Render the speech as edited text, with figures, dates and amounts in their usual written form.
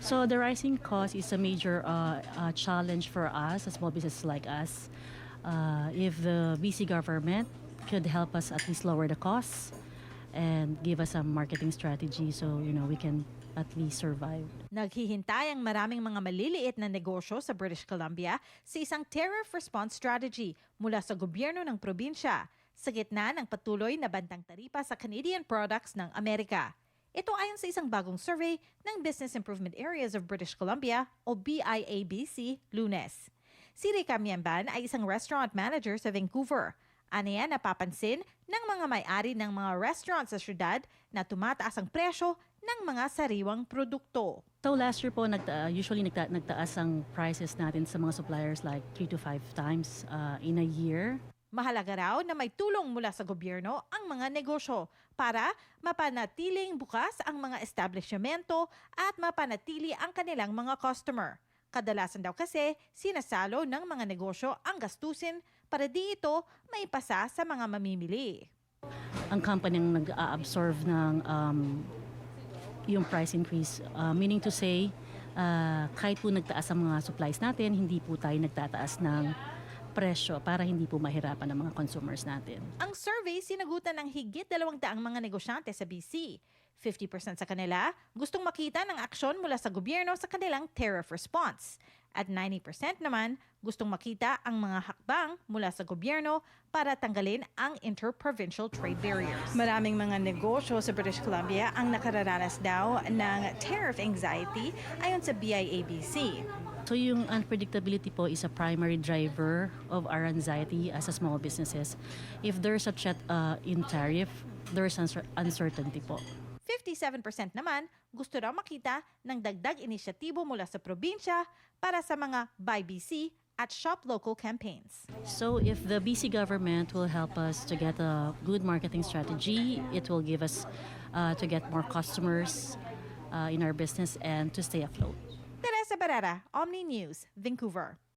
So the rising cost is a major challenge for us, a small businesses like us. If the BC government could help us at least lower the costs and give us a marketing strategy so we can at least survive. Naghihintay ang maraming mga maliliit na negosyo sa British Columbia sa isang tariff response strategy mula sa gobyerno ng probinsya sa gitna ng patuloy na bantang taripa sa Canadian products ng Amerika. Ito ayon sa isang bagong survey ng Business Improvement Areas of British Columbia o BIABC Lunes. Si Rika Miemban ay isang restaurant manager sa Vancouver. Aniya napapansin ng mga may-ari ng mga restaurant sa syudad na tumataas ang presyo ng mga sariwang produkto. So last year po, usually nagtaas ang prices natin sa mga suppliers like 3 to 5 times in a year. Mahalaga raw na may tulong mula sa gobyerno ang mga negosyo para mapanatiling bukas ang mga establishmento at mapanatili ang kanilang mga customer. Kadalasan daw kasi sinasalo ng mga negosyo ang gastusin para di ito maipasa sa mga mamimili. Ang company ang nag-absorb ng yung price increase, meaning to say, kahit po nagtaas ang mga supplies natin, hindi po tayo nagtataas ng presyo para hindi po mahirapan ang mga consumers natin. Ang survey sinagutan ng higit 200 mga negosyante sa BC. 50% sa kanila gustong makita ng aksyon mula sa gobyerno sa kanilang tariff response. At 90% naman gustong makita ang mga hakbang mula sa gobyerno para tanggalin ang interprovincial trade barriers. Maraming mga negosyo sa British Columbia ang nakararanas daw ng tariff anxiety ayon sa BIABC. So yung unpredictability po is a primary driver of our anxiety as a small businesses. If there's a threat in tariff, there's uncertainty po. 57% naman gusto raw makita ng dagdag inisyatibo mula sa probinsya para sa mga Buy BC at Shop Local campaigns. So if the BC government will help us to get a good marketing strategy, it will give us to get more customers in our business and to stay afloat. Teresa Barrera, Omni News, Vancouver.